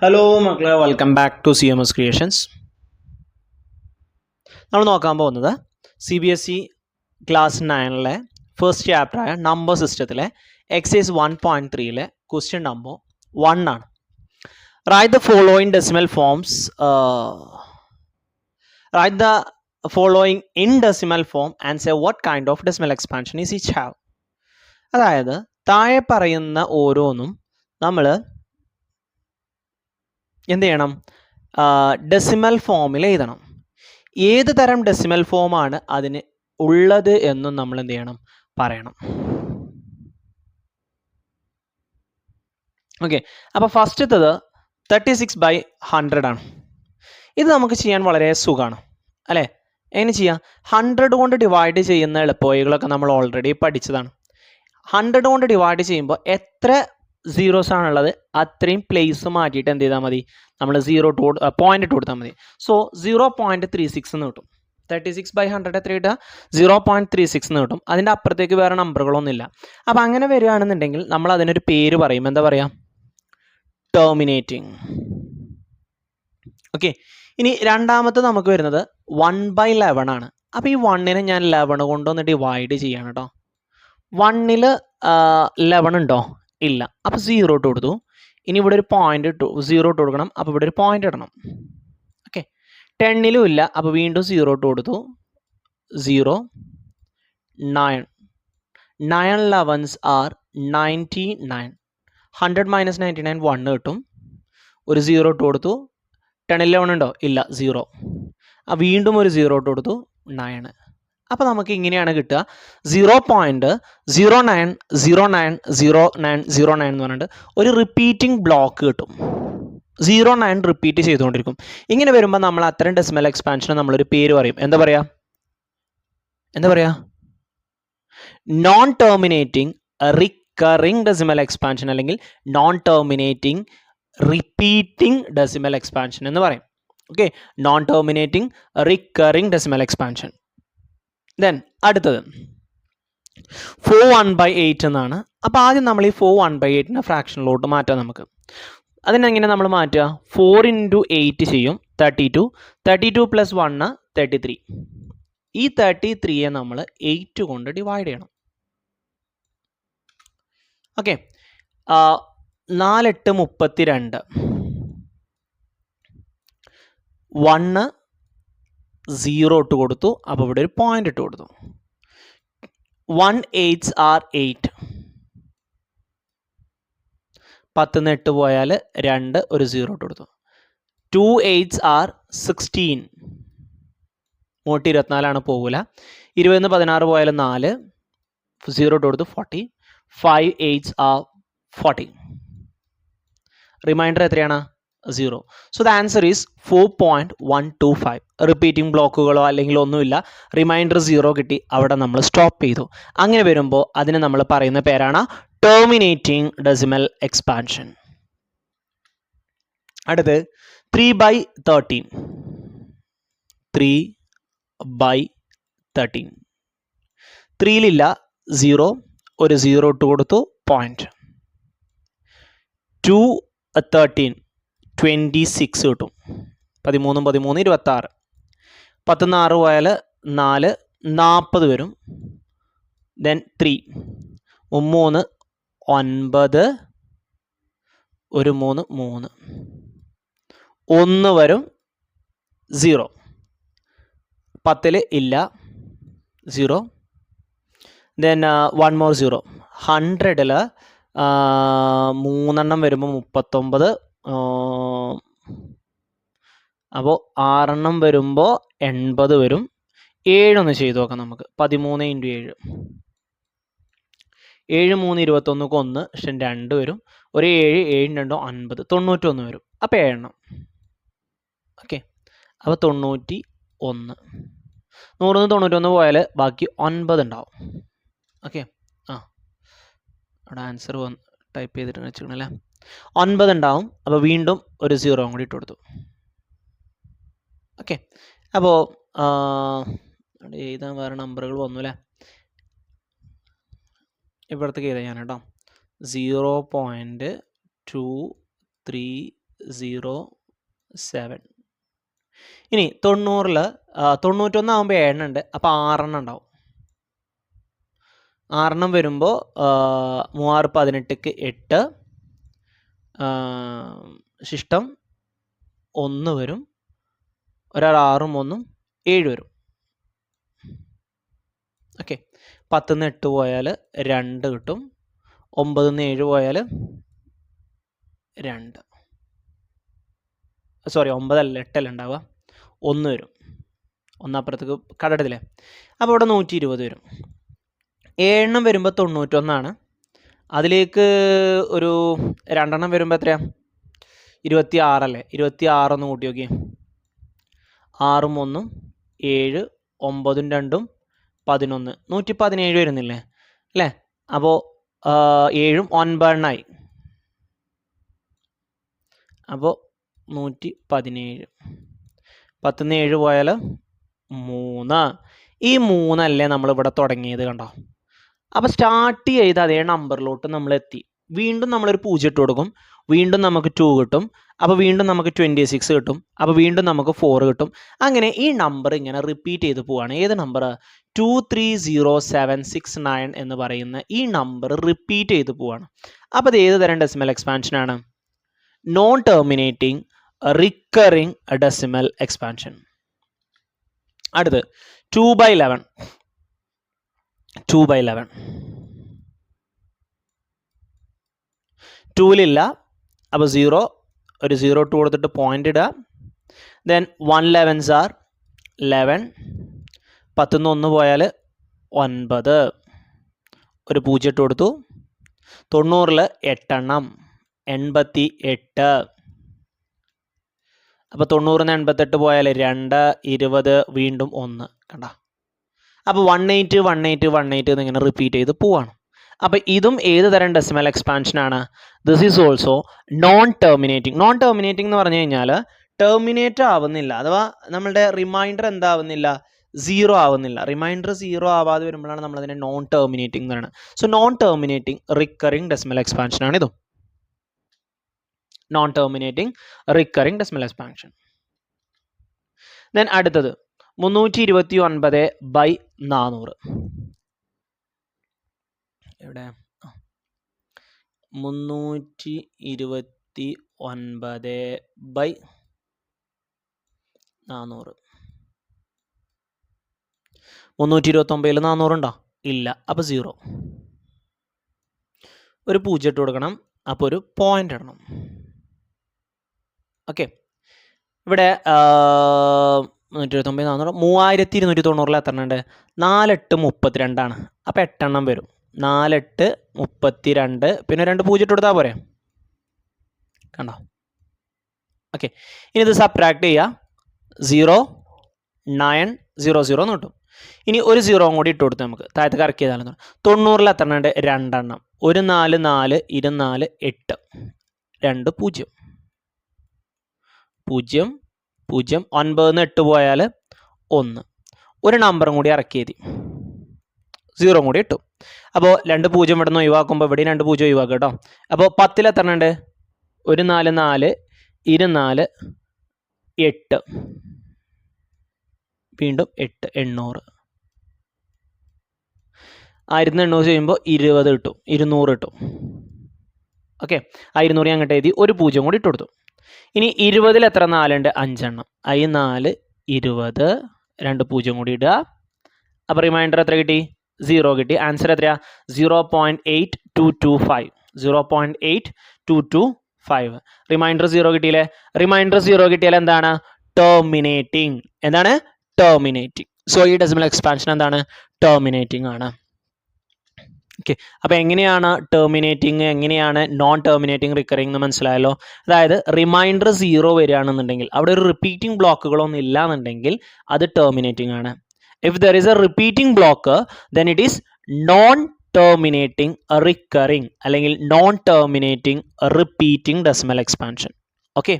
Hello മക്കളെ, welcome back to CMS creations. നമ്മൾ നോക്കാൻ പോകുന്നത് CBSE ക്ലാസ് 9 ഫസ്റ്റ് ചാപ്റ്ററായ നമ്പർ സിസ്റ്റത്തിലെ എക്സൈസ് 1.3 ക്വസ്റ്റ്യൻ നമ്പർ 1 ആണ്. Write the following decimal forms write the following in decimal form and say what kind of decimal expansion is each have. അതായത് താഴെ പറയുന്ന ഓരോന്നും നമ്മൾ എന്ത് ചെയ്യണം? ഡെസിമൽ ഫോമിൽ എഴുതണം. ഏത് തരം ഡെസിമൽ ഫോമാണ് അതിന് ഉള്ളത് എന്നും നമ്മൾ എന്ത് ചെയ്യണം? പറയണം. ഓക്കെ, അപ്പോൾ ഫസ്റ്റത്തത് 36/100 ആണ്. ഇത് നമുക്ക് ചെയ്യാൻ വളരെ സുഖമാണ് അല്ലേ? എങ്ങനെ ചെയ്യാം? 100 കൊണ്ട് ഡിവൈഡ് ചെയ്യുന്ന എളുപ്പവഴികളൊക്കെ നമ്മൾ ഓൾറെഡി പഠിച്ചതാണ്. 100 കൊണ്ട് ഡിവൈഡ് ചെയ്യുമ്പോൾ എത്ര സീറോസ് ആണുള്ളത് അത്രയും പ്ലേസ് മാറ്റിയിട്ട് എന്ത് ചെയ്താൽ മതി? നമ്മൾ പോയിന്റ് ഇട്ട് കൊടുത്താൽ മതി. സോ 0.36 എന്ന് കിട്ടും. 36/100 എത്ര കിട്ടുക? 0.36 എന്ന് കിട്ടും. അതിൻ്റെ അപ്പുറത്തേക്ക് വേറെ നമ്പറുകളൊന്നുമില്ല. അപ്പം അങ്ങനെ വരികയാണെന്നുണ്ടെങ്കിൽ നമ്മൾ അതിനൊരു പേര് പറയും. എന്താ പറയുക? ടെർമിനേറ്റിംഗ്. ഓക്കെ, ഇനി രണ്ടാമത്തെ നമുക്ക് വരുന്നത് 1/11 ആണ്. അപ്പോൾ ഈ 1നെ ഞാൻ 11 കൊണ്ടൊന്ന് ഡിവൈഡ് ചെയ്യാണ് കേട്ടോ. 1ൽ 11 ഉണ്ടോ? ഇല്ല. അപ്പോൾ 0 ഇട്ട് കൊടുത്തു. ഇനി ഇവിടെ ഒരു പോയിന്റ് ഇട്ടു, 0 ഇട്ട് കൊടുക്കണം. അപ്പോൾ ഇവിടെ ഒരു പോയിന്റ് ഇടണം. ഓക്കെ, 10ലും ഇല്ല. അപ്പോൾ വീണ്ടും 0 ഇട്ട് കൊടുത്തു. 0, 9. 9 11s are 99. 100 - 99 1 കിട്ടും. ഒരു 0 ഇട്ട് കൊടുത്തു. 10 11 ഉണ്ടോ? ഇല്ല, 0. വീണ്ടും ഒരു 0 ഇട്ട് കൊടുത്തു. 9. അപ്പോൾ നമുക്ക് ഇങ്ങനെയാണ് കിട്ടുക. 0.09090909 എന്ന് പറഞ്ഞിട്ട് ഒരു റിപ്പീറ്റിംഗ് ബ്ലോക്ക് കിട്ടും. 09 റിപ്പീറ്റ് ചെയ്തുകൊണ്ടിരിക്കും. ഇങ്ങനെ വരുമ്പോൾ നമ്മൾ അത്തരം ഡെസിമൽ എക്സ്പാൻഷന് നമ്മളൊരു പേര് പറയും. എന്താ പറയുക? Non terminating recurring decimal expansion, അല്ലെങ്കിൽ non terminating repeating decimal expansion എന്ന് പറയും. Okay, non terminating recurring decimal expansion. Then അടുത്തത് 4/1/8 എന്നാണ്. അപ്പോൾ ആദ്യം നമ്മൾ ഈ 4/1/8 ഫ്രാക്ഷനിലോട്ട് മാറ്റാം. നമുക്ക് അതിനെങ്ങനെ നമ്മൾ മാറ്റുക? 4 × 8 ചെയ്യും, 32. 32 + 1 33. ഈ 33യെ നമ്മൾ 8 കൊണ്ട് ഡിവൈഡ് ചെയ്യണം. ഓക്കെ, 4 8 32. 1 0 ഇട്ട് കൊടുത്തു. അപ്പോൾ ഇവിടെ ഒരു പോയിന്റ് ഇട്ട് കൊടുത്തു. 1 8s are 8. 10 - 8 പോയാൽ 2, ഒരു 0 ഇട്ട് കൊടുത്തു. 2 8s are 16. 24 പോകില്ല. 20 - 16 പോയാൽ 4, 0 ഇട്ട് കൊടുത്തു. 40. 5 8s are 40. റിമൈൻഡർ എത്രയാണ്? 0. So the answer is 4.125. Repeating ബ്ലോക്കുകളോ അല്ലെങ്കിൽ ഒന്നുമില്ല. റിമൈൻഡർ 0 കിട്ടി. അവിടെ നമ്മൾ സ്റ്റോപ്പ് ചെയ്തു. അങ്ങനെ വരുമ്പോൾ അതിന് നമ്മൾ പറയുന്ന പേരാണ് ടെർമിനേറ്റിംഗ് ഡെസിമൽ എക്സ്പാൻഷൻ. അടുത്ത് 3/13. 3/13. 3ലില്ല, 0, ഒരു 0 ഇട്ട് കൊടുത്തു, പോയിന്റ്. 2/13 26 കിട്ടും. 13 13 26. 10 - 6 പോയാൽ 4, 40 വരും. ദെൻ 3, 3 9, ഒരു 3 3, 1 വരും. 0. 10ൽ ഇല്ല, 0. Then 1 more 0. 100ൽ 3 വരുമ്പോൾ 39. അപ്പോൾ 6 വരുമ്പോൾ 80 വരും. 7 ഒന്ന് ചെയ്ത് നോക്കാം നമുക്ക്. 13 × 7. 7 3 21 1, 2 വരും. ഒരു 7 7 2 50, 91 വരും. അപ്പോൾ 7 എണ്ണം. ഓക്കെ, അപ്പോൾ 91. 100 - 91 പോയാൽ ബാക്കി 9 ഉണ്ടാവും. ഓക്കെ, അവിടെ ആൻസർ ടൈപ്പ് ചെയ്തിട്ട് വെച്ചിട്ടുണ്ടല്ലേ. 9 ഉണ്ടാവും. അപ്പോൾ വീണ്ടും ഒരു 0 കൂടി ഇട്ട് കൊടുത്തു. ഓക്കെ, അപ്പോൾ എഴുതാൻ വേറെ നമ്പറുകൾ വന്നു അല്ലേ? ഇവിടത്തേക്ക് എഴുതാൻ ഞാൻ കേട്ടോ. 0.23 0.07. ഇനി 90-ൽ 91 ആകുമ്പോൾ 7 ഉണ്ട്, അപ്പോൾ 6 ഉണ്ടാവും. 6 വരുമ്പോൾ 3 18ക്ക് 8, ശിഷ്ടം 1 വരും, ഒരാൾ 6ഉം 1ഉം 7 വരും. ഓക്കെ, 10-ന്ന് 8 പോയാൽ 2 കിട്ടും, 9-ന്ന് 7 പോയാൽ 2. സോറി 9 അല്ല 8 അല്ല ഉണ്ടാവുക, 1 വരും. 1 അപ്പുറത്തേക്ക് കടടത്തില്ലേ, അപ്പോൾ ഇവിടെ 120 വരും. 7 വരുമ്പോൾ 91, അതിലേക്ക് ഒരു 2 വരുമ്പോൾ എത്രയാണ്? 26 അല്ലേ? 26 ഒന്ന് കൂട്ടി നോക്കി. 6ഉം 1ഉം 7, 9ഉം 2ഉം 11, 117 വരുന്നില്ലേ അല്ലേ? അപ്പോൾ 7ഉം 9 അപ്പോൾ 117. 10-ന്ന് 7 പോയാൽ 3. ഈ 3 അല്ലേ നമ്മളിവിടെ തുടങ്ങിയത്, കണ്ടോ? അപ്പോൾ സ്റ്റാർട്ട് ചെയ്ത് അതേ നമ്പറിലോട്ട് നമ്മൾ എത്തി. വീണ്ടും നമ്മളൊരു 0 ഇട്ട് കൊടുക്കും, വീണ്ടും നമുക്ക് 2 കിട്ടും, അപ്പോൾ വീണ്ടും നമുക്ക് 26 കിട്ടും, അപ്പോൾ വീണ്ടും നമുക്ക് 4 കിട്ടും. അങ്ങനെ ഈ നമ്പർ ഇങ്ങനെ റിപ്പീറ്റ് ചെയ്ത് പോവാണ്. ഏത് നമ്പർ? 230769 എന്ന് പറയുന്ന ഈ നമ്പർ റിപ്പീറ്റ് ചെയ്ത് പോവാണ്. അപ്പോൾ അത് ഏത് തരം ഡെസിമൽ എക്സ്പാൻഷനാണ്? Non terminating recurring decimal expansion. അടുത്ത് 2/11. 2/11 2-ലില്ല, അപ്പോൾ 0, ഒരു 0 ഇട്ട് കൊടുത്തിട്ട് പോയിന്റ് ഇടുക. ദെൻ 1/11s are 11, 10-ന്ന് 1 പോയാൽ 9, ഒരു 0 ഇട്ട് കൊടുത്തു. 90-ൽ 8 എണ്ണം, 88. അപ്പോൾ 90-ന്ന് 88 പോയാൽ 2, 20, വീണ്ടും 1. കണ്ട, അപ്പോൾ 18 18 18 എന്നിങ്ങനെ റിപ്പീറ്റ് ചെയ്ത് പോവാണ്. അപ്പോൾ ഇതും ഏത് തരം ഡെസിമൽ എക്സ്പാൻഷനാണ്? This is also non terminating. Non terminating എന്ന് പറഞ്ഞു കഴിഞ്ഞാൽ ടെർമിനേറ്റ് ആവുന്നില്ല, അഥവാ നമ്മളുടെ റിമൈൻഡർ എന്താവുന്നില്ല? 0 ആവുന്നില്ല. റിമൈൻഡർ 0 ആവാതെ വരുമ്പോഴാണ് നമ്മളതിനെ നോൺ ടെർമിനേറ്റിംഗ് എന്ന് പറയുന്നത്. So non terminating recurring decimal എക്സ്പാൻഷനാണ് ഇതും. Non terminating recurring decimal expansion. Then അടുത്തത് 329/400. എവിടെ? 329/400. 329-ൽ 400 ഉണ്ടോ? ഇല്ല, അപ്പോൾ 0. ഒരു 0 ഇട്ട് കൊടുക്കണം, അപ്പോൾ ഒരു പോയിന്റ് ഇടണം. ഓക്കെ, ഇവിടെ 329 400 3290-ൽ എത്ര ഉണ്ട്? 4 8 32 അപ്പോൾ 8 എണ്ണം വരും. 4 8 32, പിന്നെ 2 0 ഇട്ട് കൊടുത്താൽ പോരെ? കണ്ടോ? ഓക്കെ, ഇനി ഇത് സബ്ട്രാക്ട് ചെയ്യുക. 0 9 0 0 എന്ന് കിട്ടും. ഇനി ഒരു 0 കൂടി ഇട്ട് കൊടുത്ത് നമുക്ക് താഴത്ത് കറക്റ്റ് ചെയ്താലും 90-ൽ എത്ര ഉണ്ട്? 2 എണ്ണം, ഒരു 4 4 24 8, 2 0 0 0. 9-ന്ന് 8 പോയാൽ 1, ഒരു നമ്പറും കൂടി ഇറക്കി എഴുതി, 0 കൂടി ഇട്ടു. അപ്പോൾ 2 0 ഇവിടെ നിന്ന് ഒഴിവാക്കുമ്പോൾ ഇവിടെ 2 0 ഒഴിവാക്കുക കേട്ടോ. അപ്പോൾ 10-ൽ എത്ര ഉണ്ട്? ഒരു 4 4 24 8, വീണ്ടും 8 800. 1800 ചെയ്യുമ്പോൾ 20 കിട്ടും, 200 കിട്ടും. ഓക്കെ, ആ 200 അങ്ങോട്ട് എഴുതി, ഒരു 0 കൂടി ഇട്ട് കൊടുത്തു. ഇനി 20-ൽ എത്ര 4 ഉണ്ട്? 5 എണ്ണം, i 4 20, 2 0 കൂടി ഇടുക. അപ്പോൾ റിമൈൻഡർ എത്ര കിട്ടി? 0 കിട്ടി. ആൻസർ എത്രയാ? 0.8225. 0.8225. റിമൈൻഡർ 0 കിട്ടിയില്ലേ? റിമൈൻഡർ 0 കിട്ടിയാൽ എന്താണ്? ടെർമിനേറ്റിംഗ്. എന്താണ്? ടെർമിനേറ്റിംഗ്. സോ ഈ ഡെസിമൽ എക്സ്പാൻഷൻ എന്താണ്? ടെർമിനേറ്റിംഗ് ആണ്. ഓക്കെ, അപ്പോൾ എങ്ങനെയാണ് ടെർമിനേറ്റിംഗ്, എങ്ങനെയാണ് നോൺ ടെർമിനേറ്റിംഗ് റിക്കറിംഗ് എന്ന് മനസ്സിലായല്ലോ. അതായത് റിമൈൻഡർ 0 വരികയാണെന്നുണ്ടെങ്കിൽ, അവിടെ ഒരു റിപ്പീറ്റിംഗ് ബ്ലോക്കുകളൊന്നും ഇല്ല എന്നുണ്ടെങ്കിൽ അത് ടെർമിനേറ്റിംഗ് ആണ്. If there is a repeating blocker, then it is non-terminating recurring അല്ലെങ്കിൽ non-terminating repeating decimal expansion. Okay.